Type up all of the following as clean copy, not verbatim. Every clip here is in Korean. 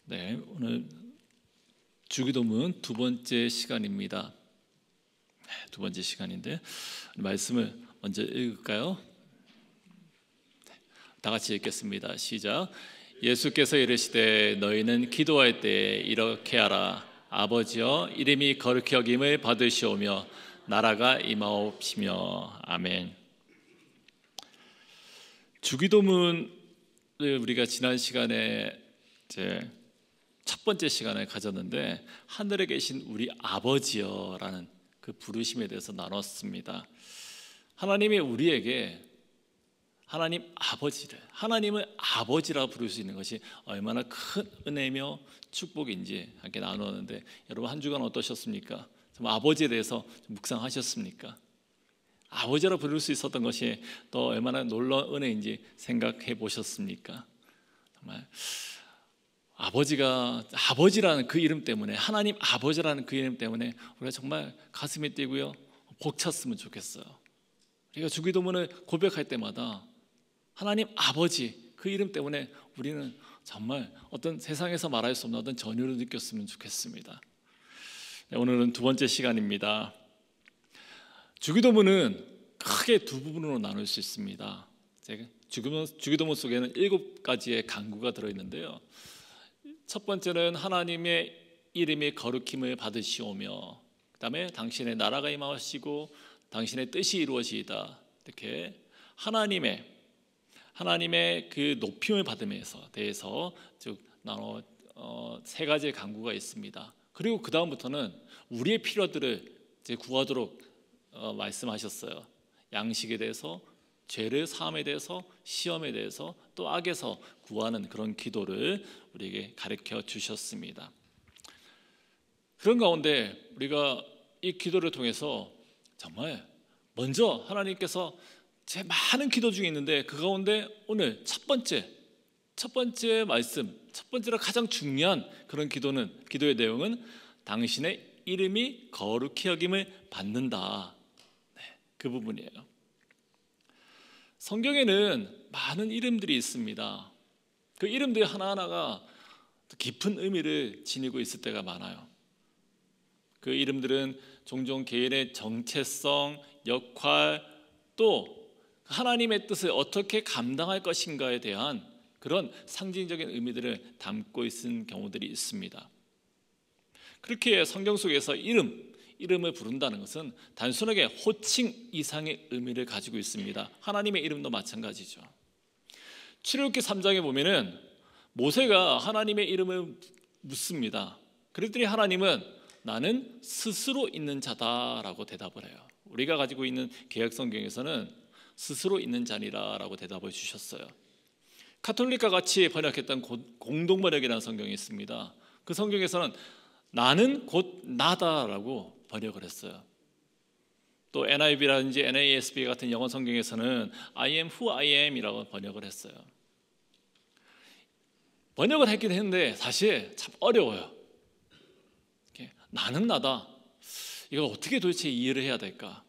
네, 오늘 주기도문 두 번째 시간입니다. 두 번째 시간인데 말씀을 먼저 읽을까요? 다 같이 읽겠습니다. 시작. 예수께서 이르시되 너희는 기도할 때 이렇게 하라. 아버지여 이름이 거룩히 여김을 받으시오며 나라가 임하옵시며. 아멘. 주기도문을 우리가 지난 시간에 첫 번째 시간을 가졌는데 하늘에 계신 우리 아버지여라는 그 부르심에 대해서 나눴습니다. 하나님이 우리에게 하나님 아버지를, 하나님을 아버지라 부를 수 있는 것이 얼마나 큰 은혜며 축복인지 함께 나누었는데, 여러분 한 주간 어떠셨습니까? 정말 아버지에 대해서 묵상하셨습니까? 아버지라 부를 수 있었던 것이 또 얼마나 놀라운 은혜인지 생각해 보셨습니까? 정말 아버지라는 그 이름 때문에, 하나님 아버지라는 그 이름 때문에 우리가 정말 가슴이 뛰고요, 벅찼으면 좋겠어요. 우리가 주기도문을 고백할 때마다 하나님 아버지 그 이름 때문에 우리는 정말 어떤 세상에서 말할 수 없는 어떤 전율을 느꼈으면 좋겠습니다. 네, 오늘은 두 번째 시간입니다. 주기도문은 크게 두 부분으로 나눌 수 있습니다. 주기도문 속에는 7가지의 간구가 들어있는데요, 첫 번째는 하나님의 이름이 거룩힘을 받으시오며, 그 다음에 당신의 나라가 임하시고 당신의 뜻이 이루어지이다. 이렇게 하나님의 그 높임을 받음에 대해서 즉 나눠 세 가지의 간구가 있습니다. 그리고 그 다음부터는 우리의 필요들을 이제 구하도록 말씀하셨어요. 양식에 대해서, 죄를 사함에 대해서, 시험에 대해서, 또 악에서 구하는 그런 기도를 우리에게 가르쳐 주셨습니다. 그런 가운데 우리가 이 기도를 통해서 정말 먼저 하나님께서 제 많은 기도 중에 있는데 그 가운데 오늘 첫 번째 말씀, 첫 번째로 가장 중요한 그런 기도의 내용은 당신의 이름이 거룩히 여김을 받는다. 네, 그 부분이에요. 성경에는 많은 이름들이 있습니다. 그 이름들 하나하나가 깊은 의미를 지니고 있을 때가 많아요. 그 이름들은 종종 개인의 정체성, 역할, 또 하나님의 뜻을 어떻게 감당할 것인가에 대한 그런 상징적인 의미들을 담고 있는 경우들이 있습니다. 그렇게 성경 속에서 이름을 부른다는 것은 단순하게 호칭 이상의 의미를 가지고 있습니다. 하나님의 이름도 마찬가지죠. 출애굽기 3장에 보면은 모세가 하나님의 이름을 묻습니다. 그랬더니 하나님은 나는 스스로 있는 자다라고 대답을 해요. 우리가 가지고 있는 개역 성경에서는 스스로 있는 자니라라고 대답을 주셨어요. 카톨릭과 같이 번역했던 공동 번역이라는 성경이 있습니다. 그 성경에서는 나는 곧 나다라고 번역을 했어요. 또 NIV라든지 NASB 같은 영어 성경에서는 I am who I am이라고 번역을 했어요. 번역을 했긴 했는데 사실 참 어려워요. 나는 나다, 이걸 어떻게 도대체 이해를 해야 될까?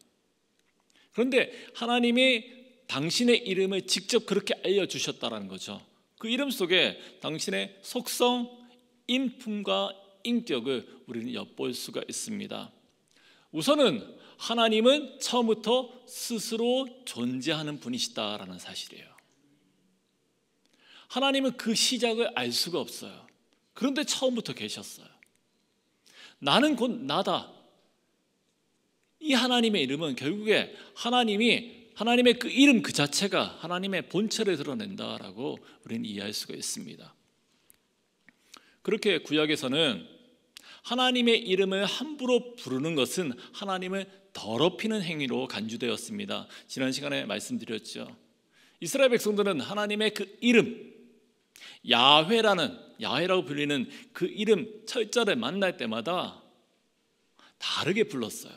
그런데 하나님이 당신의 이름을 직접 그렇게 알려주셨다는 거죠. 그 이름 속에 당신의 속성, 인품과 인격을 우리는 엿볼 수가 있습니다. 우선은 하나님은 처음부터 스스로 존재하는 분이시다라는 사실이에요. 하나님은 그 시작을 알 수가 없어요. 그런데 처음부터 계셨어요. 나는 곧 나다. 이 하나님의 이름은 결국에 하나님의 그 이름 그 자체가 하나님의 본체를 드러낸다라고 우리는 이해할 수가 있습니다. 그렇게 구약에서는 하나님의 이름을 함부로 부르는 것은 하나님을 더럽히는 행위로 간주되었습니다. 지난 시간에 말씀드렸죠. 이스라엘 백성들은 하나님의 그 이름, 야훼라고 불리는 그 이름 철자를 만날 때마다 다르게 불렀어요.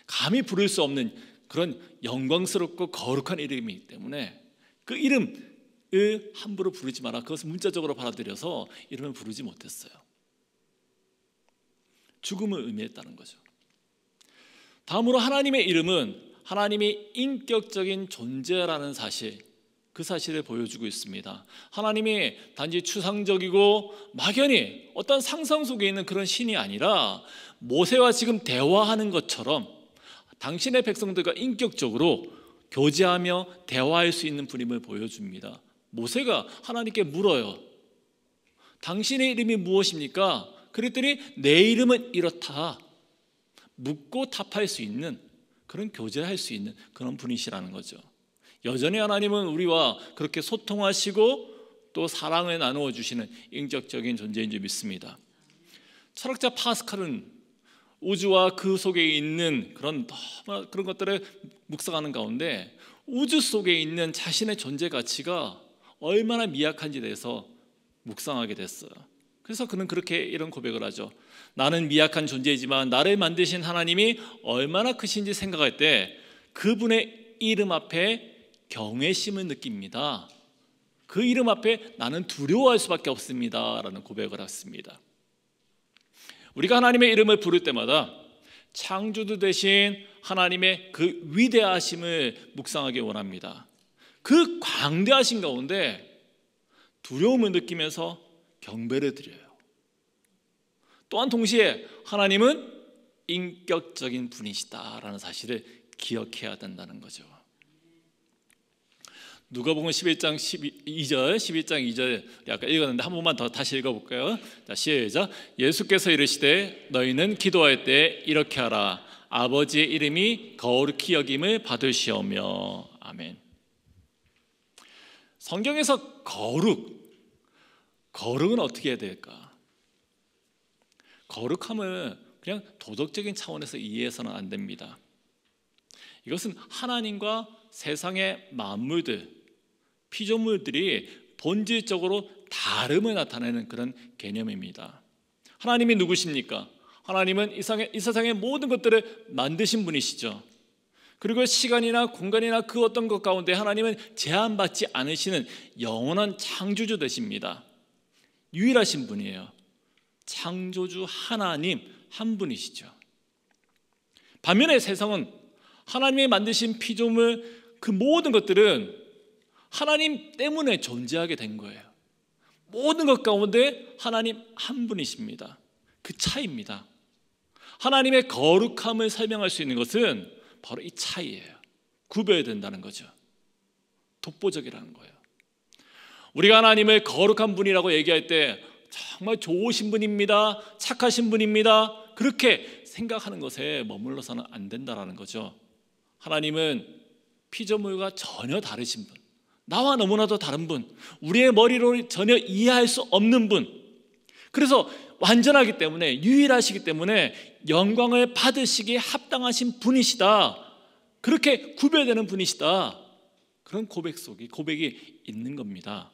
감히 부를 수 없는 그런 영광스럽고 거룩한 이름이기 때문에 그 이름을 함부로 부르지 마라, 그것을 문자적으로 받아들여서 이름을 부르지 못했어요. 죽음을 의미했다는 거죠. 다음으로 하나님의 이름은 하나님이 인격적인 존재라는 사실, 그 사실을 보여주고 있습니다. 하나님이 단지 추상적이고 막연히 어떤 상상 속에 있는 그런 신이 아니라 모세와 지금 대화하는 것처럼 당신의 백성들과 인격적으로 교제하며 대화할 수 있는 분임을 보여줍니다. 모세가 하나님께 물어요. 당신의 이름이 무엇입니까? 그랬더니 내 이름은 이렇다. 묻고 답할 수 있는, 그런 교제할 수 있는 그런 분이시라는 거죠. 여전히 하나님은 우리와 그렇게 소통하시고 또 사랑을 나누어 주시는 인격적인 존재인 줄 믿습니다. 철학자 파스칼은 우주와 그 속에 있는 그런 것들을 묵상하는 가운데 우주 속에 있는 자신의 존재 가치가 얼마나 미약한지에 대해서 묵상하게 됐어요. 그래서 그는 그렇게 이런 고백을 하죠. 나는 미약한 존재이지만 나를 만드신 하나님이 얼마나 크신지 생각할 때 그분의 이름 앞에 경외심을 느낍니다. 그 이름 앞에 나는 두려워할 수밖에 없습니다 라는 고백을 했습니다. 우리가 하나님의 이름을 부를 때마다 창조주 되신 하나님의 그 위대하심을 묵상하기 원합니다. 그 광대하신 가운데 두려움을 느끼면서 경배를 드려요. 또한 동시에 하나님은 인격적인 분이시다라는 사실을 기억해야 된다는 거죠. 누가복음 11장 2절 아까 읽었는데 한 번만 더 다시 읽어볼까요? 자, 시작. 예수께서 이르시되 너희는 기도할 때 이렇게 하라. 아버지의 이름이 거룩히 여김을 받으시오며. 아멘. 성경에서 거룩은 어떻게 해야 될까? 거룩함을 그냥 도덕적인 차원에서 이해해서는 안 됩니다. 이것은 하나님과 세상의 만물들, 피조물들이 본질적으로 다름을 나타내는 그런 개념입니다. 하나님이 누구십니까? 하나님은 이 세상의 모든 것들을 만드신 분이시죠. 그리고 시간이나 공간이나 그 어떤 것 가운데 하나님은 제한받지 않으시는 영원한 창조주 되십니다. 유일하신 분이에요. 창조주 하나님 한 분이시죠. 반면에 세상은 하나님이 만드신 피조물 그 모든 것들은 하나님 때문에 존재하게 된 거예요. 모든 것 가운데 하나님 한 분이십니다. 그 차이입니다. 하나님의 거룩함을 설명할 수 있는 것은 바로 이 차이예요. 구별된다는 거죠. 독보적이라는 거예요. 우리가 하나님을 거룩한 분이라고 얘기할 때 정말 좋으신 분입니다, 착하신 분입니다, 그렇게 생각하는 것에 머물러서는 안 된다는 거죠. 하나님은 피조물과 전혀 다르신 분, 나와 너무나도 다른 분, 우리의 머리로 전혀 이해할 수 없는 분, 그래서 완전하기 때문에, 유일하시기 때문에 영광을 받으시기에 합당하신 분이시다, 그렇게 구별되는 분이시다, 그런 고백이 있는 겁니다.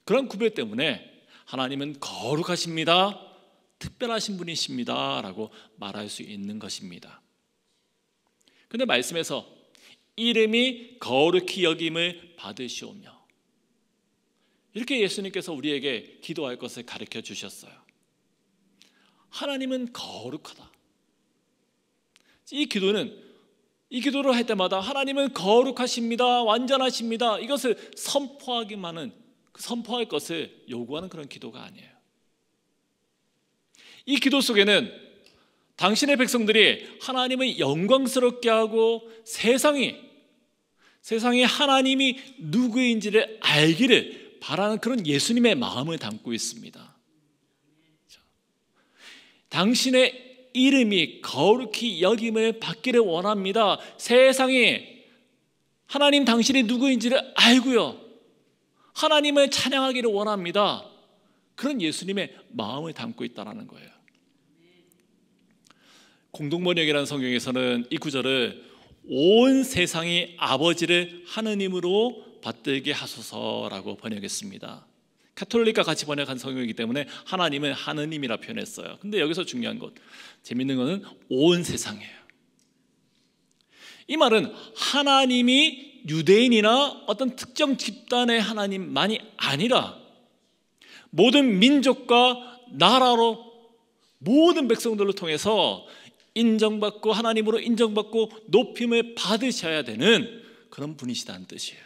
그런 구별 때문에 하나님은 거룩하십니다, 특별하신 분이십니다 라고 말할 수 있는 것입니다. 그런데 말씀에서 이름이 거룩히 여김을 받으시오며, 이렇게 예수님께서 우리에게 기도할 것을 가르쳐 주셨어요. 하나님은 거룩하다. 이 기도를 할 때마다 하나님은 거룩하십니다, 완전하십니다, 이것을 선포할 것을 요구하는 그런 기도가 아니에요. 이 기도 속에는 당신의 백성들이 하나님을 영광스럽게 하고 세상이 하나님이 누구인지를 알기를 바라는 그런 예수님의 마음을 담고 있습니다. 당신의 이름이 거룩히 여김을 받기를 원합니다. 세상이 하나님 당신이 누구인지를 알고요, 하나님을 찬양하기를 원합니다. 그런 예수님의 마음을 담고 있다는 거예요. 공동번역이라는 성경에서는 이 구절을 온 세상이 아버지를 하느님으로 받들게 하소서라고 번역했습니다. 카톨릭과 같이 번역한 성경이기 때문에 하나님은 하느님이라 표현했어요. 근데 여기서 중요한 것, 재밌는 것은 온 세상이에요. 이 말은 하나님이 유대인이나 어떤 특정 집단의 하나님만이 아니라 모든 민족과 나라로 모든 백성들을 통해서 인정받고 하나님으로 인정받고 높임을 받으셔야 되는 그런 분이시다는 뜻이에요.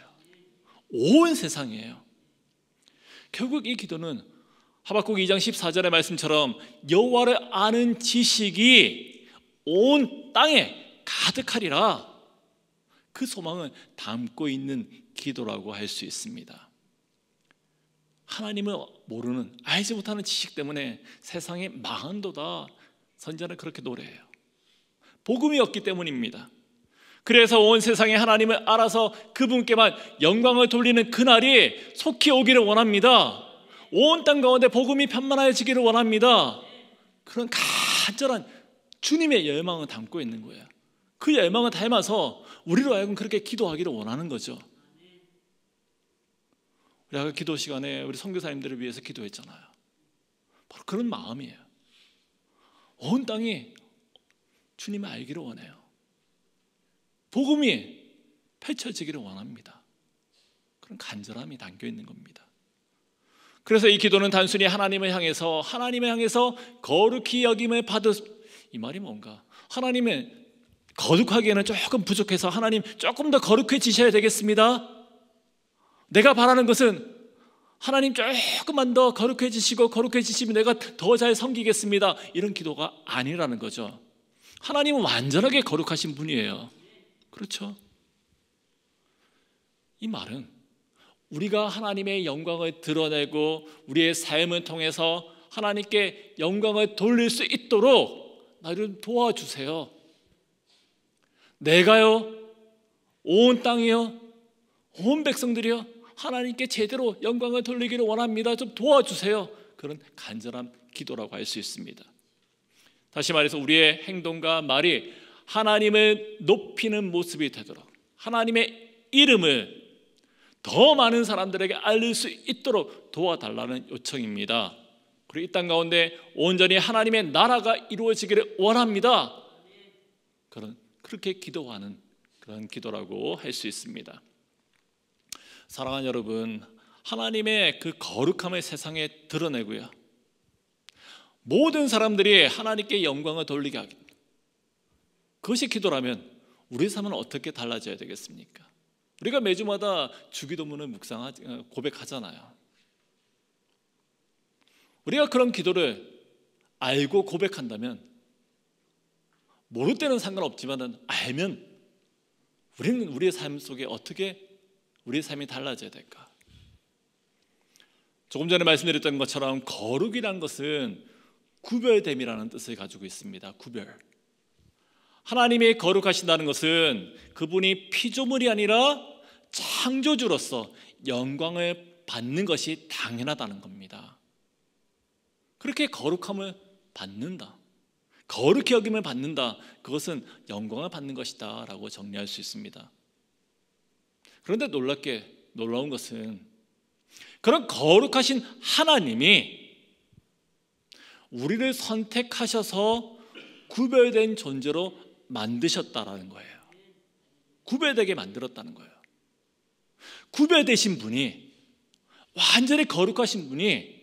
온 세상이에요. 결국 이 기도는 하박국 2장 14절의 말씀처럼 여호와를 아는 지식이 온 땅에 가득하리라, 그 소망을 담고 있는 기도라고 할 수 있습니다. 하나님을 모르는, 알지 못하는 지식 때문에 세상이 망한도다, 선지자는 그렇게 노래해요. 복음이 없기 때문입니다. 그래서 온 세상에 하나님을 알아서 그분께만 영광을 돌리는 그날이 속히 오기를 원합니다. 온 땅 가운데 복음이 편만해지기를 원합니다. 그런 간절한 주님의 열망을 담고 있는 거예요. 그 열망을 닮아서 우리로 하여금 그렇게 기도하기를 원하는 거죠. 우리 아까 기도 시간에 우리 선교사님들을 위해서 기도했잖아요. 바로 그런 마음이에요. 온 땅이 주님을 알기를 원해요. 복음이 펼쳐지기를 원합니다. 그런 간절함이 담겨 있는 겁니다. 그래서 이 기도는 단순히 하나님을 향해서 거룩히 여김을 받을, 이 말이 뭔가, 하나님을 거룩하기에는 조금 부족해서 하나님 조금 더 거룩해지셔야 되겠습니다. 내가 바라는 것은 하나님 조금만 더 거룩해지시면 내가 더 잘 섬기겠습니다, 이런 기도가 아니라는 거죠. 하나님은 완전하게 거룩하신 분이에요. 그렇죠? 이 말은 우리가 하나님의 영광을 드러내고 우리의 삶을 통해서 하나님께 영광을 돌릴 수 있도록 나를 도와주세요. 내가요, 온 땅이요, 온 백성들이요, 하나님께 제대로 영광을 돌리기를 원합니다. 좀 도와주세요. 그런 간절한 기도라고 할 수 있습니다. 다시 말해서 우리의 행동과 말이 하나님을 높이는 모습이 되도록, 하나님의 이름을 더 많은 사람들에게 알릴 수 있도록 도와달라는 요청입니다. 그리고 이 땅 가운데 온전히 하나님의 나라가 이루어지기를 원합니다. 그렇게 기도하는 그런 기도라고 할 수 있습니다. 사랑하는 여러분, 하나님의 그 거룩함을 세상에 드러내고요, 모든 사람들이 하나님께 영광을 돌리게 하기, 그것이 기도라면 우리 삶은 어떻게 달라져야 되겠습니까? 우리가 매주마다 주기도문을 고백하잖아요. 우리가 그런 기도를 알고 고백한다면, 모를 때는 상관없지만 알면 우리는 우리의 삶 속에 어떻게 우리의 삶이 달라져야 될까? 조금 전에 말씀드렸던 것처럼 거룩이란 것은 구별됨이라는 뜻을 가지고 있습니다. 구별. 하나님이 거룩하신다는 것은 그분이 피조물이 아니라 창조주로서 영광을 받는 것이 당연하다는 겁니다. 그렇게 거룩함을 받는다, 거룩히 여김을 받는다, 그것은 영광을 받는 것이다 라고 정리할 수 있습니다. 그런데 놀라운 것은 그런 거룩하신 하나님이 우리를 선택하셔서 구별된 존재로 만드셨다라는 거예요. 구별되게 만들었다는 거예요. 구별되신 분이, 완전히 거룩하신 분이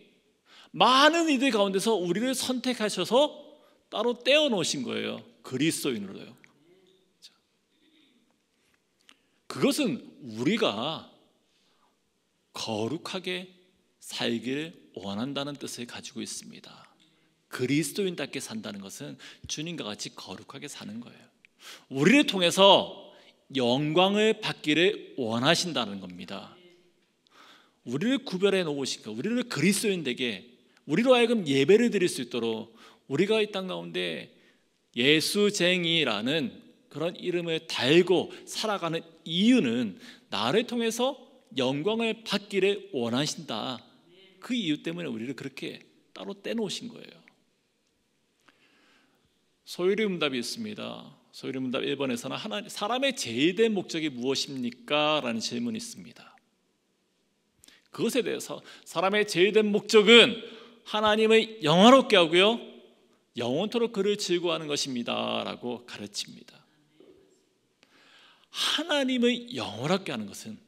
많은 이들 가운데서 우리를 선택하셔서 따로 떼어놓으신 거예요. 그리스도인으로요. 그것은 우리가 거룩하게 살기를 원한다는 뜻을 가지고 있습니다. 그리스도인답게 산다는 것은 주님과 같이 거룩하게 사는 거예요. 우리를 통해서 영광을 받기를 원하신다는 겁니다. 우리를 구별해 놓으시니까, 우리를 그리스도인 되게, 우리로 하여금 예배를 드릴 수 있도록, 우리가 이 땅 가운데 예수쟁이라는 그런 이름을 달고 살아가는 이유는 나를 통해서 영광을 받기를 원하신다, 그 이유 때문에 우리를 그렇게 따로 떼놓으신 거예요. 소유리 문답이 있습니다. 소유리 문답 1번에서는 사람의 제일된 목적이 무엇입니까? 라는 질문이 있습니다. 그것에 대해서 사람의 제일된 목적은 하나님을 영화롭게 하고요, 영원토록 그를 즐거워하는 것입니다 라고 가르칩니다. 하나님을 영원하게 하는 것은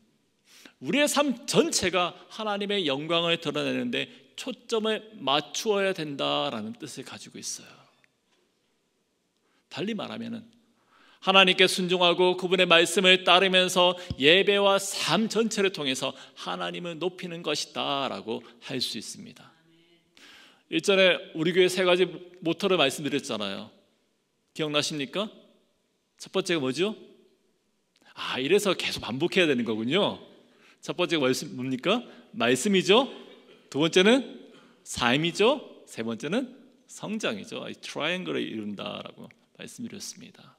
우리의 삶 전체가 하나님의 영광을 드러내는데 초점을 맞추어야 된다라는 뜻을 가지고 있어요. 달리 말하면 하나님께 순종하고 그분의 말씀을 따르면서 예배와 삶 전체를 통해서 하나님을 높이는 것이다 라고 할 수 있습니다. 일전에 우리 교회 3가지 모토를 말씀드렸잖아요. 기억나십니까? 첫 번째가 뭐죠? 이래서 계속 반복해야 되는 거군요. 첫 번째가 뭡니까? 말씀이죠. 두 번째는 삶이죠. 세 번째는 성장이죠. 이 트라이앵글을 이룬다라고 말씀드렸습니다.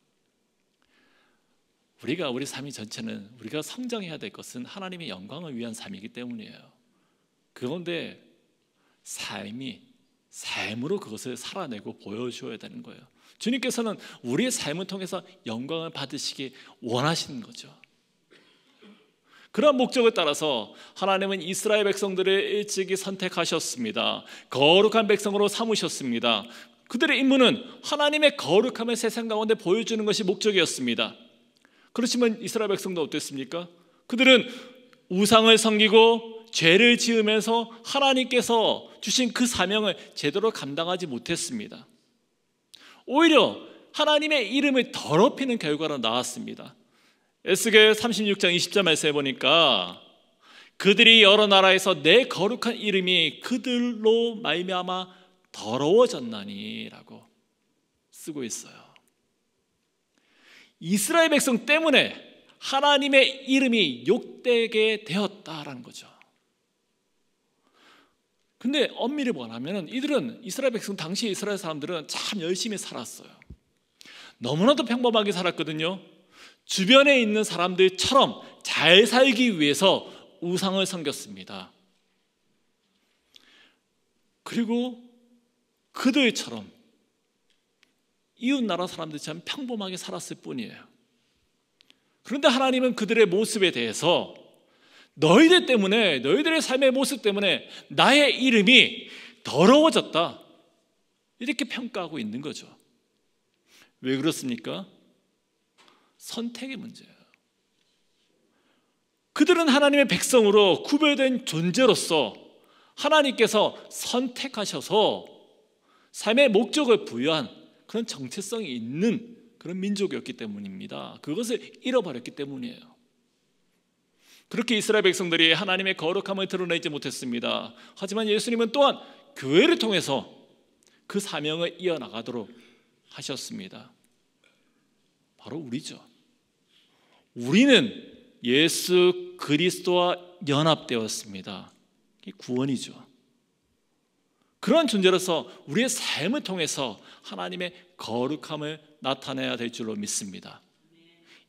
우리 삶이 전체는 우리가 성장해야 될 것은 하나님의 영광을 위한 삶이기 때문이에요. 그런데 삶으로 그것을 살아내고 보여주어야 되는 거예요. 주님께서는 우리의 삶을 통해서 영광을 받으시기 원하시는 거죠. 그런 목적을 따라서 하나님은 이스라엘 백성들을 일찍이 선택하셨습니다. 거룩한 백성으로 삼으셨습니다. 그들의 임무는 하나님의 거룩함을 세상 가운데 보여주는 것이 목적이었습니다. 그렇지만 이스라엘 백성도 어땠습니까? 그들은 우상을 섬기고 죄를 지으면서 하나님께서 주신 그 사명을 제대로 감당하지 못했습니다. 오히려 하나님의 이름을 더럽히는 결과로 나왔습니다. 에스겔 36장 20절 말씀해 보니까 그들이 여러 나라에서 내 거룩한 이름이 그들로 말미암아 더러워졌나니 라고 쓰고 있어요. 이스라엘 백성 때문에 하나님의 이름이 욕되게 되었다라는 거죠. 근데 엄밀히 말하면 이들은 이스라엘 백성 당시 이스라엘 사람들은 참 열심히 살았어요. 너무나도 평범하게 살았거든요. 주변에 있는 사람들처럼 잘 살기 위해서 우상을 섬겼습니다. 그리고 그들처럼 이웃나라 사람들처럼 평범하게 살았을 뿐이에요. 그런데 하나님은 그들의 모습에 대해서 너희들 때문에, 너희들의 삶의 모습 때문에 나의 이름이 더러워졌다, 이렇게 평가하고 있는 거죠. 왜 그렇습니까? 선택의 문제예요. 그들은 하나님의 백성으로 구별된 존재로서 하나님께서 선택하셔서 삶의 목적을 부여한 그런 정체성이 있는 그런 민족이었기 때문입니다. 그것을 잃어버렸기 때문이에요. 그렇게 이스라엘 백성들이 하나님의 거룩함을 드러내지 못했습니다. 하지만 예수님은 또한 교회를 통해서 그 사명을 이어나가도록 하셨습니다. 바로 우리죠. 우리는 예수 그리스도와 연합되었습니다. 이게 구원이죠. 그런 존재로서 우리의 삶을 통해서 하나님의 거룩함을 나타내야 될 줄로 믿습니다.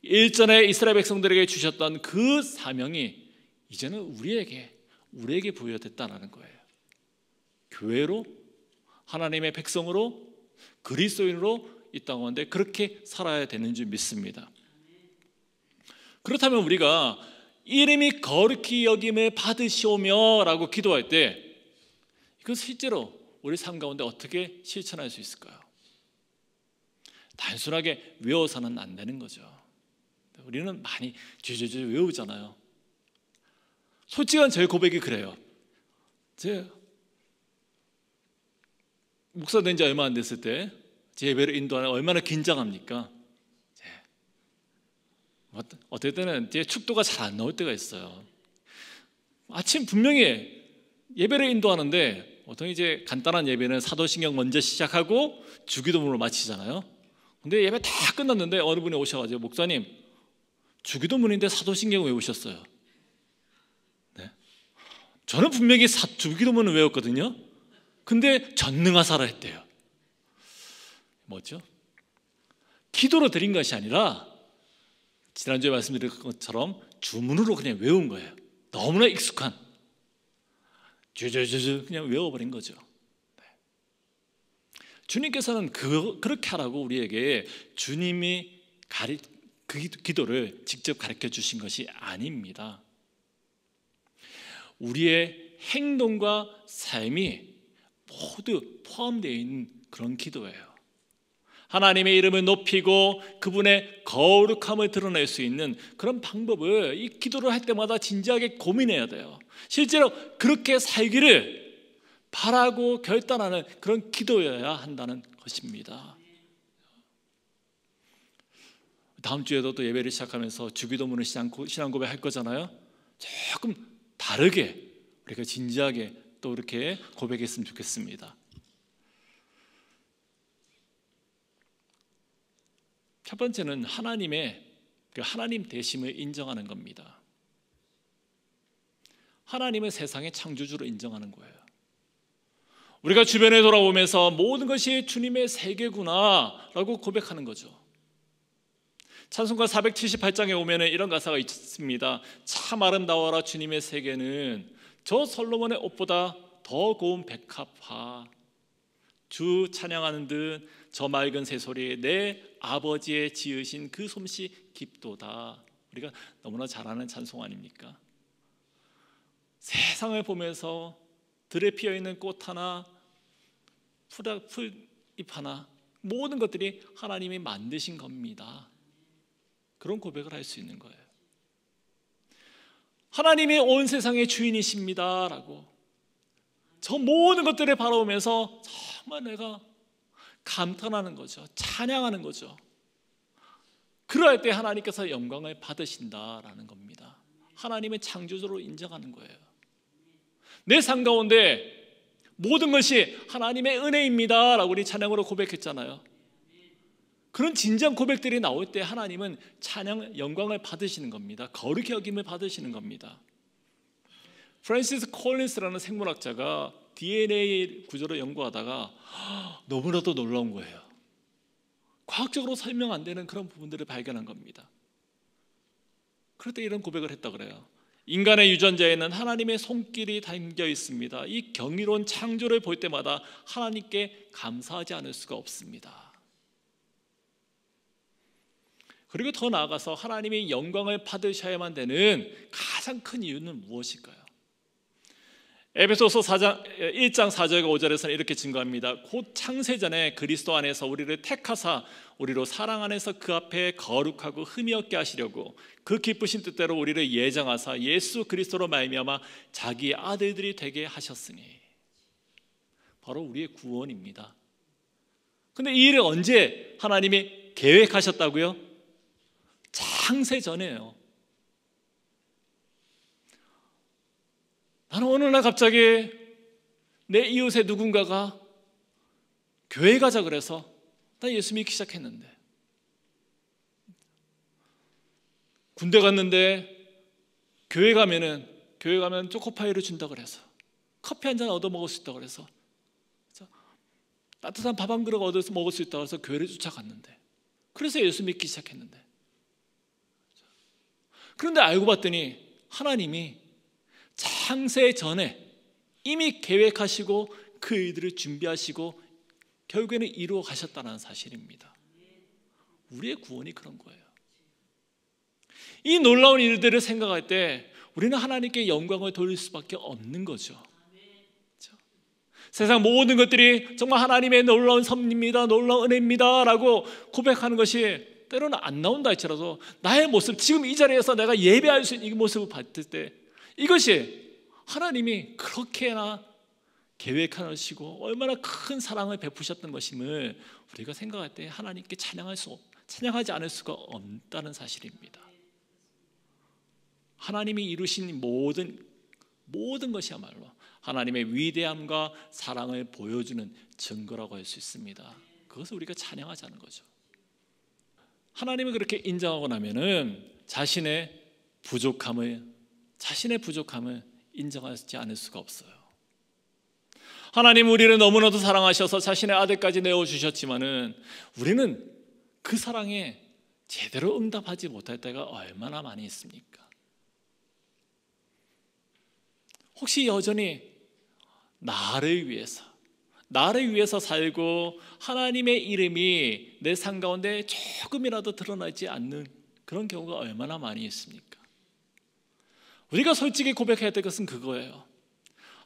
일전에 이스라엘 백성들에게 주셨던 그 사명이 이제는 우리에게 부여됐다는 거예요. 교회로, 하나님의 백성으로, 그리스도인으로 이 땅 가운데 그렇게 살아야 되는 줄 믿습니다. 그렇다면 우리가 이름이 거룩히 여김을 받으시오며 라고 기도할 때 이것 실제로 우리 삶 가운데 어떻게 실천할 수 있을까요? 단순하게 외워서는 안 되는 거죠. 우리는 많이 주저주저 외우잖아요. 솔직한 제 고백이 그래요. 제 목사 된 지 얼마 안 됐을 때 제 예배를 인도하는 얼마나 긴장합니까? 어떨 때는 제 축도가 잘 안 나올 때가 있어요. 아침 분명히 예배를 인도하는데 보통 이제 간단한 예배는 사도신경 먼저 시작하고 주기도문으로 마치잖아요. 근데 예배 다 끝났는데 어느 분이 오셔가지고 목사님 주기도문인데 사도신경 왜 오셨어요? 네. 저는 분명히 주기도문을 외웠거든요. 근데 전능하사라 했대요. 뭐죠? 기도로 드린 것이 아니라 지난주에 말씀드린 것처럼 주문으로 그냥 외운 거예요. 너무나 익숙한 주주주주 그냥 외워버린 거죠. 네. 주님께서는 그렇게 하라고 우리에게 주님이 그 기도를 직접 가르쳐 주신 것이 아닙니다. 우리의 행동과 삶이 모두 포함되어 있는 그런 기도예요. 하나님의 이름을 높이고 그분의 거룩함을 드러낼 수 있는 그런 방법을 이 기도를 할 때마다 진지하게 고민해야 돼요. 실제로 그렇게 살기를 바라고 결단하는 그런 기도여야 한다는 것입니다. 다음 주에도 또 예배를 시작하면서 주기도문을 신앙 고백 할 거잖아요. 조금 다르게 우리가 진지하게 또 이렇게 고백했으면 좋겠습니다. 첫 번째는 하나님의 하나님 되심을 인정하는 겁니다. 하나님은 세상의 창조주로 인정하는 거예요. 우리가 주변에 돌아보면서 모든 것이 주님의 세계구나 라고 고백하는 거죠. 찬송가 478장에 오면 이런 가사가 있습니다. 참 아름다워라 주님의 세계는 저 솔로몬의 옷보다 더 고운 백합화. 주 찬양하는 듯 저 맑은 새소리 내 아버지의 지으신 그 솜씨 깊도다. 우리가 너무나 잘 아는 찬송 아닙니까? 세상을 보면서 들에 피어있는 꽃 하나, 풀잎 하나, 모든 것들이 하나님이 만드신 겁니다. 그런 고백을 할 수 있는 거예요. 하나님이 온 세상의 주인이십니다 라고 저 모든 것들을 바라보면서 정말 내가 감탄하는 거죠. 찬양하는 거죠. 그럴 때 하나님께서 영광을 받으신다라는 겁니다. 하나님의 창조주로 인정하는 거예요. 내 삶 가운데 모든 것이 하나님의 은혜입니다 라고 우리 찬양으로 고백했잖아요. 그런 진지한 고백들이 나올 때 하나님은 찬양, 영광을 받으시는 겁니다. 거룩히 여김을 받으시는 겁니다. 프랜시스 콜린스라는 생물학자가 DNA 구조를 연구하다가 너무나도 놀라운 거예요. 과학적으로 설명 안 되는 그런 부분들을 발견한 겁니다. 그럴 때 이런 고백을 했다 그래요. 인간의 유전자에는 하나님의 손길이 담겨 있습니다. 이 경이로운 창조를 볼 때마다 하나님께 감사하지 않을 수가 없습니다. 그리고 더 나아가서 하나님의 영광을 받으셔야만 되는 가장 큰 이유는 무엇일까요? 에베소서 1장 4절과 5절에서는 이렇게 증거합니다. 곧 창세전에 그리스도 안에서 우리를 택하사 우리로 사랑 안에서 그 앞에 거룩하고 흠이 없게 하시려고 그 기쁘신 뜻대로 우리를 예정하사 예수 그리스도로 말미암아 자기 아들들이 되게 하셨으니, 바로 우리의 구원입니다. 근데 이 일을 언제 하나님이 계획하셨다고요? 창세전에요. 나는 어느 날 갑자기 내 이웃의 누군가가 교회 가자 그래서 나 예수 믿기 시작했는데, 군대 갔는데 교회 가면 초코파이를 준다 그래서 커피 한 잔 얻어 먹을 수 있다 그래서 따뜻한 밥 한 그릇 얻어서 먹을 수 있다 그래서 교회를 쫓아갔는데, 그래서 예수 믿기 시작했는데, 그런데 알고 봤더니 하나님이 창세 전에 이미 계획하시고 그 일들을 준비하시고 결국에는 이루어 가셨다는 사실입니다. 우리의 구원이 그런 거예요. 이 놀라운 일들을 생각할 때 우리는 하나님께 영광을 돌릴 수밖에 없는 거죠. 그렇죠? 세상 모든 것들이 정말 하나님의 놀라운 섭리입니다, 놀라운 은혜입니다 라고 고백하는 것이 때로는 안 나온다 할지라도 나의 모습, 지금 이 자리에서 내가 예배할 수 있는 이 모습을 봤을 때 이것이 하나님이 그렇게나 계획하시고 얼마나 큰 사랑을 베푸셨던 것임을 우리가 생각할 때 하나님께 찬양하지 않을 수가 없다는 사실입니다. 하나님이 이루신 모든 것이야말로 하나님의 위대함과 사랑을 보여주는 증거라고 할 수 있습니다. 그것을 우리가 찬양하자는 거죠. 하나님을 그렇게 인정하고 나면은 자신의 부족함을 인정하지 않을 수가 없어요. 하나님 우리를 너무나도 사랑하셔서 자신의 아들까지 내어주셨지만은 우리는 그 사랑에 제대로 응답하지 못할 때가 얼마나 많이 있습니까? 혹시 여전히 나를 위해서 살고 하나님의 이름이 내 삶 가운데 조금이라도 드러나지 않는 그런 경우가 얼마나 많이 있습니까? 우리가 솔직히 고백해야 될 것은 그거예요.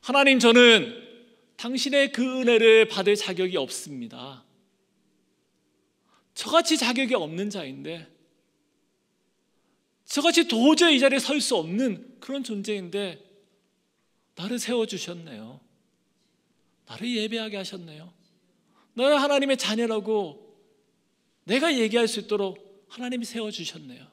하나님, 저는 당신의 그 은혜를 받을 자격이 없습니다. 저같이 자격이 없는 자인데, 저같이 도저히 이 자리에 설 수 없는 그런 존재인데 나를 세워주셨네요. 나를 예배하게 하셨네요. 나를 하나님의 자녀라고 내가 얘기할 수 있도록 하나님이 세워주셨네요.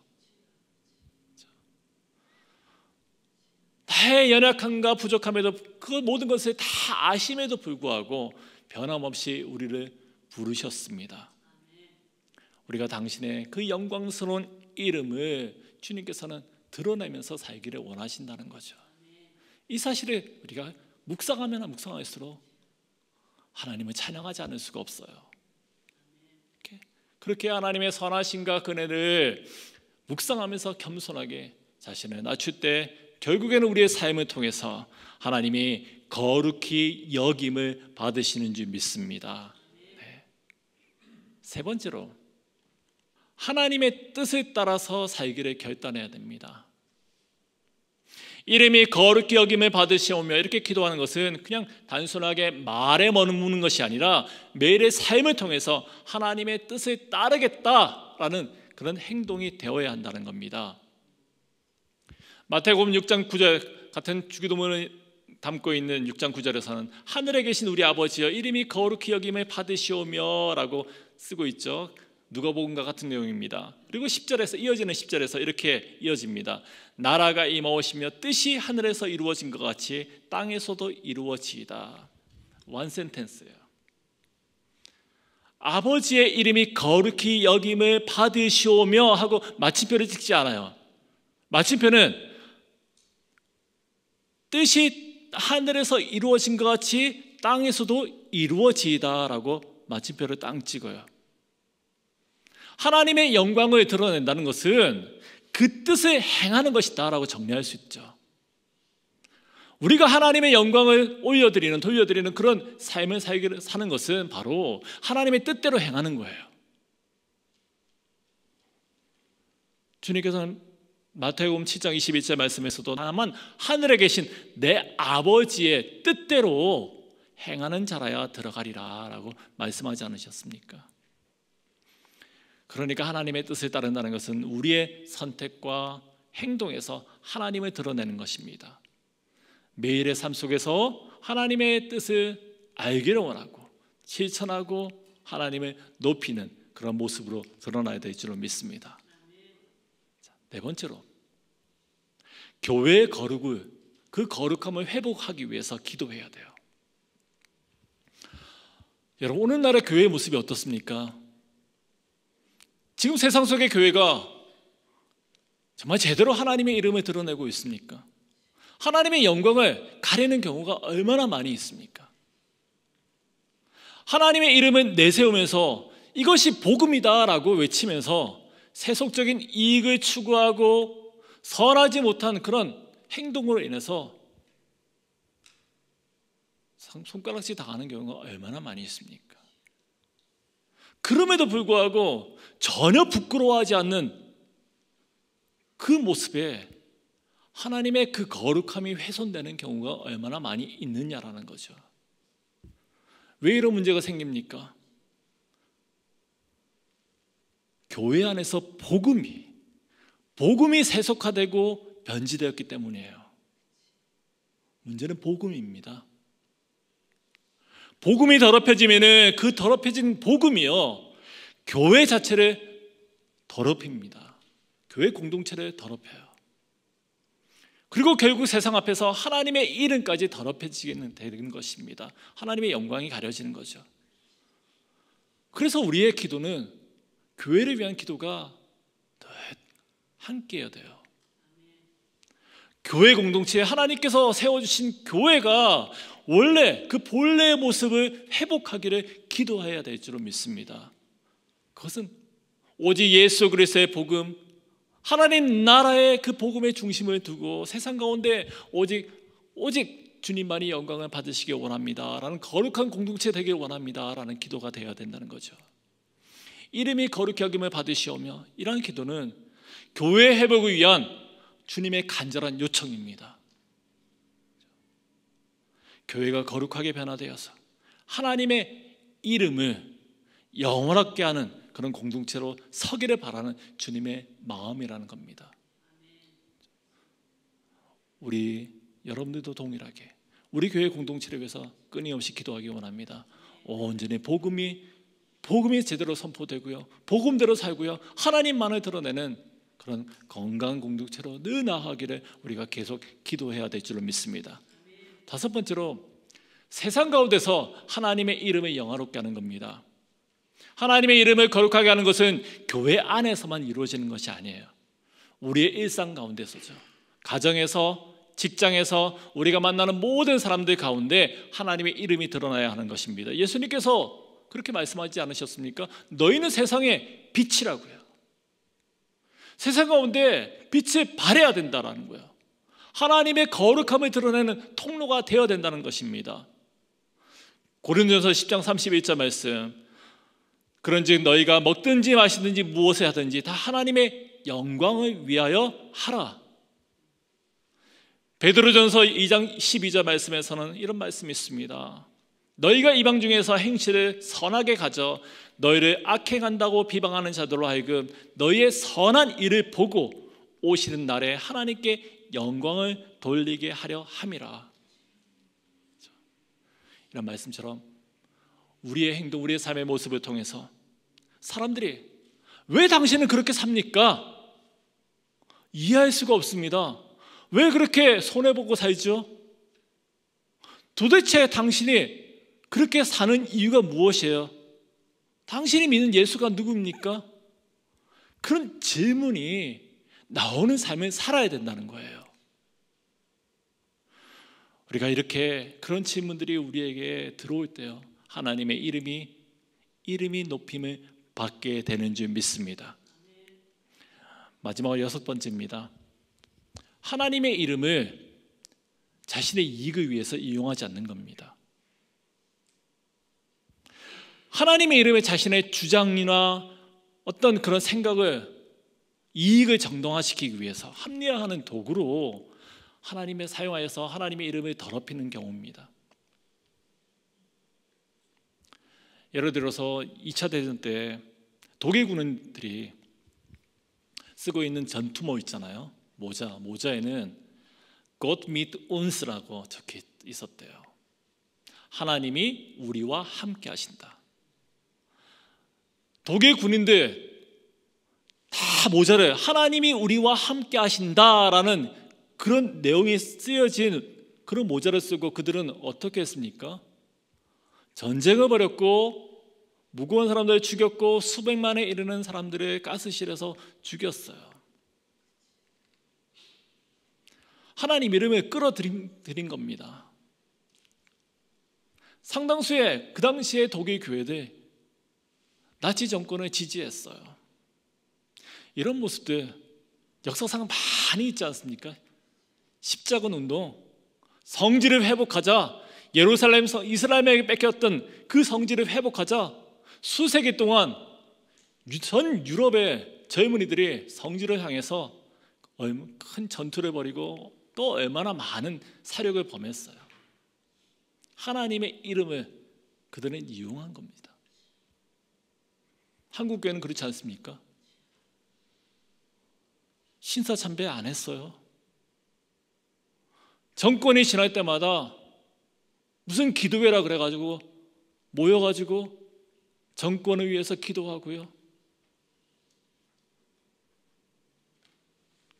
나의 연약함과 부족함에도 그 모든 것을 다 아심에도 불구하고 변함없이 우리를 부르셨습니다. 우리가 당신의 그 영광스러운 이름을 주님께서는 드러내면서 살기를 원하신다는 거죠. 이 사실을 우리가 묵상하면 묵상할수록 하나님을 찬양하지 않을 수가 없어요. 그렇게 하나님의 선하심과 은혜를 묵상하면서 겸손하게 자신을 낮출 때 결국에는 우리의 삶을 통해서 하나님이 거룩히 여김을 받으시는 줄 믿습니다. 네. 세 번째로 하나님의 뜻을 따라서 살기를 결단해야 됩니다. 이름이 거룩히 여김을 받으시오며 이렇게 기도하는 것은 그냥 단순하게 말에 머무는 것이 아니라 매일의 삶을 통해서 하나님의 뜻을 따르겠다라는 그런 행동이 되어야 한다는 겁니다. 마태복음 6장 9절 같은 주기도문을 담고 있는 6장 9절에서는 하늘에 계신 우리 아버지여 이름이 거룩히 여김을 받으시오며 라고 쓰고 있죠. 누가복음과 같은 내용입니다. 그리고 10절에서 이어지는 10절에서 이렇게 이어집니다. 나라가 임하오시며 뜻이 하늘에서 이루어진 것 같이 땅에서도 이루어지이다. 원 센텐스예요. 아버지의 이름이 거룩히 여김을 받으시오며 하고 마침표를 찍지 않아요. 마침표는 뜻이 하늘에서 이루어진 것 같이 땅에서도 이루어지이다라고 마침표를 딱 찍어요. 하나님의 영광을 드러낸다는 것은 그 뜻을 행하는 것이다 라고 정리할 수 있죠. 우리가 하나님의 영광을 돌려드리는 그런 삶을 사는 것은 바로 하나님의 뜻대로 행하는 거예요. 주님께서는 마태복음 7장 22절 말씀에서도 다만 하늘에 계신 내 아버지의 뜻대로 행하는 자라야 들어가리라 라고 말씀하지 않으셨습니까? 그러니까 하나님의 뜻을 따른다는 것은 우리의 선택과 행동에서 하나님을 드러내는 것입니다. 매일의 삶 속에서 하나님의 뜻을 알기를 원하고 실천하고 하나님을 높이는 그런 모습으로 드러나야 될 줄로 믿습니다. 네 번째로 교회의 거룩을 그 거룩함을 회복하기 위해서 기도해야 돼요. 여러분 오늘날의 교회의 모습이 어떻습니까? 지금 세상 속의 교회가 정말 제대로 하나님의 이름을 드러내고 있습니까? 하나님의 영광을 가리는 경우가 얼마나 많이 있습니까? 하나님의 이름을 내세우면서 이것이 복음이다라고 외치면서 세속적인 이익을 추구하고 선하지 못한 그런 행동으로 인해서 손가락질 당하는 경우가 얼마나 많이 있습니까? 그럼에도 불구하고 전혀 부끄러워하지 않는 그 모습에 하나님의 그 거룩함이 훼손되는 경우가 얼마나 많이 있느냐라는 거죠. 왜 이런 문제가 생깁니까? 교회 안에서 복음이 세속화되고 변질되었기 때문이에요. 문제는 복음입니다. 복음이 더럽혀지면은 그 더럽혀진 복음이요 교회 자체를 더럽힙니다. 교회 공동체를 더럽혀요. 그리고 결국 세상 앞에서 하나님의 이름까지 더럽혀지게 되는 것입니다. 하나님의 영광이 가려지는 거죠. 그래서 우리의 기도는 교회를 위한 기도가 함께해야 돼요. 교회 공동체에 하나님께서 세워주신 교회가 원래 그 본래의 모습을 회복하기를 기도해야 될 줄로 믿습니다. 그것은 오직 예수 그리스도의 복음, 하나님 나라의 그 복음의 중심을 두고 세상 가운데 오직 주님만이 영광을 받으시길 원합니다 라는 거룩한 공동체 되길 원합니다 라는 기도가 되어야 된다는 거죠. 이름이 거룩히 여김을 받으시오며 이러한 기도는 교회 회복을 위한 주님의 간절한 요청입니다. 교회가 거룩하게 변화되어서 하나님의 이름을 영원하게 하는 그런 공동체로 서기를 바라는 주님의 마음이라는 겁니다. 우리 여러분들도 동일하게 우리 교회 공동체를 위해서 끊임없이 기도하기 원합니다. 온전히 복음이 복음이 제대로 선포되고요, 복음대로 살고요, 하나님만을 드러내는 그런 건강한 공동체로 늘 나아가기를 우리가 계속 기도해야 될 줄로 믿습니다. 다섯 번째로, 세상 가운데서 하나님의 이름을 영화롭게 하는 겁니다. 하나님의 이름을 거룩하게 하는 것은 교회 안에서만 이루어지는 것이 아니에요. 우리의 일상 가운데서죠. 가정에서, 직장에서, 우리가 만나는 모든 사람들 가운데 하나님의 이름이 드러나야 하는 것입니다. 예수님께서 그렇게 말씀하지 않으셨습니까? 너희는 세상의 빛이라고요. 세상 가운데 빛을 발해야 된다는 거예요. 하나님의 거룩함을 드러내는 통로가 되어야 된다는 것입니다. 고린도전서 10장 31절 말씀, 그런즉 너희가 먹든지 마시든지 무엇을 하든지 다 하나님의 영광을 위하여 하라. 베드로전서 2장 12절 말씀에서는 이런 말씀이 있습니다. 너희가 이방 중에서 행실을 선하게 가져 너희를 악행한다고 비방하는 자들로 하여금 너희의 선한 일을 보고 오시는 날에 하나님께 영광을 돌리게 하려 함이라. 이런 말씀처럼 우리의 행동, 우리의 삶의 모습을 통해서 사람들이 왜 당신은 그렇게 삽니까? 이해할 수가 없습니다. 왜 그렇게 손해보고 살죠? 도대체 당신이 그렇게 사는 이유가 무엇이에요? 당신이 믿는 예수가 누굽니까? 그런 질문이 나오는 삶을 살아야 된다는 거예요. 우리가 이렇게 그런 질문들이 우리에게 들어올 때요, 하나님의 이름이 높임을 받게 되는 줄 믿습니다. 마지막으로 여섯 번째입니다. 하나님의 이름을 자신의 이익을 위해서 이용하지 않는 겁니다. 하나님의 이름에 자신의 주장이나 어떤 그런 생각을, 이익을 정당화시키기 위해서 합리화하는 도구로 하나님을 사용하여서 하나님의 이름을 더럽히는 경우입니다. 예를 들어서 2차 대전 때 독일 군인들이 쓰고 있는 전투모 있잖아요. 모자에는 Gott mit uns라고 적혀 있었대요. 하나님이 우리와 함께 하신다. 독일 군인들 다 모자를 하나님이 우리와 함께 하신다라는 그런 내용이 쓰여진 그런 모자를 쓰고 그들은 어떻게 했습니까? 전쟁을 벌였고 무고한 사람들을 죽였고 수백만에 이르는 사람들을 가스실에서 죽였어요. 하나님 이름을 끌어들인 겁니다. 상당수의 그 당시의 독일 교회들 나치 정권을 지지했어요. 이런 모습들 역사상 많이 있지 않습니까? 십자군 운동, 성지를 회복하자, 예루살렘 이스라엘에게 뺏겼던 그 성지를 회복하자 수세기 동안 전 유럽의 젊은이들이 성지를 향해서 큰 전투를 벌이고 또 얼마나 많은 사력을 범했어요. 하나님의 이름을 그들은 이용한 겁니다. 한국 교회는 그렇지 않습니까? 신사참배 안 했어요. 정권이 지날 때마다 무슨 기도회라 그래가지고 모여가지고 정권을 위해서 기도하고요.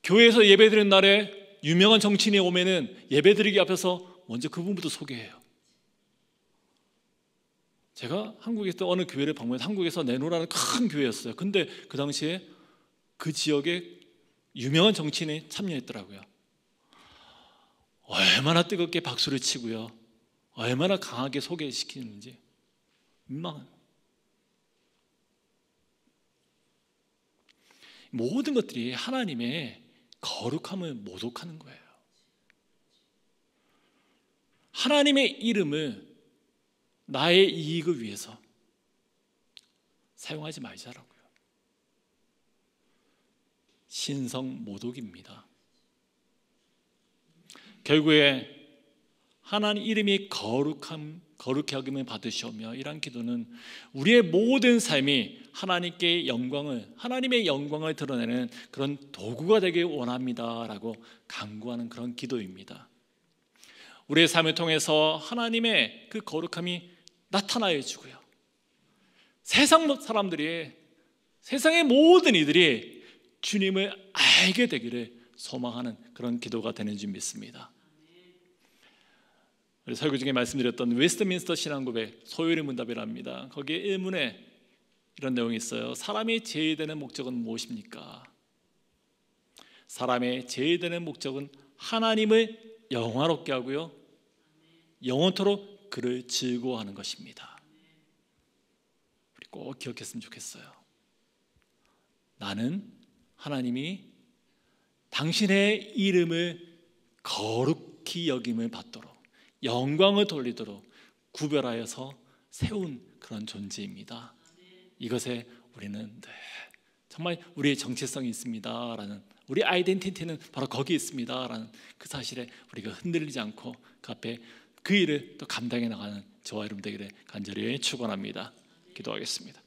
교회에서 예배드리는 날에 유명한 정치인이 오면은 예배드리기 앞에서 먼저 그분부터 소개해요. 제가 한국에 있던 어느 교회를 방문해서 한국에서 내노라는 큰 교회였어요. 근데 그 당시에 그 지역에 유명한 정치인이 참여했더라고요. 얼마나 뜨겁게 박수를 치고요, 얼마나 강하게 소개시키는지 민망한. 모든 것들이 하나님의 거룩함을 모독하는 거예요. 하나님의 이름을 나의 이익을 위해서 사용하지 말자라고요. 신성 모독입니다. 결국에 하나님 이름이 거룩해 하김을 받으시오며, 이러한 기도는 우리의 모든 삶이 하나님의 영광을 드러내는 그런 도구가 되길 원합니다라고 간구하는 그런 기도입니다. 우리의 삶을 통해서 하나님의 그 거룩함이 나타나야 주고요, 세상 사람들이, 세상의 모든 이들이 주님을 알게 되기를 소망하는 그런 기도가 되는 줄 믿습니다. 우리 설교 중에 말씀드렸던 웨스트민스터 신앙고백 소요리 문답이랍니다. 거기에 1문에 이런 내용이 있어요. 사람이 제의되는 목적은 무엇입니까? 사람의 제의되는 목적은 하나님을 영화롭게 하고요, 영원토록 그를 즐거워하는 것입니다. 우리 꼭 기억했으면 좋겠어요. 나는 하나님이 당신의 이름을 거룩히 여김을 받도록, 영광을 돌리도록 구별하여서 세운 그런 존재입니다. 이것에 우리는 정말 우리의 정체성이 있습니다라는, 우리 아이덴티티는 바로 거기에 있습니다라는 그 사실에 우리가 흔들리지 않고 그 앞에 그 일을 또 감당해 나가는 저와 여러분 되기를 간절히 축원합니다. 기도하겠습니다.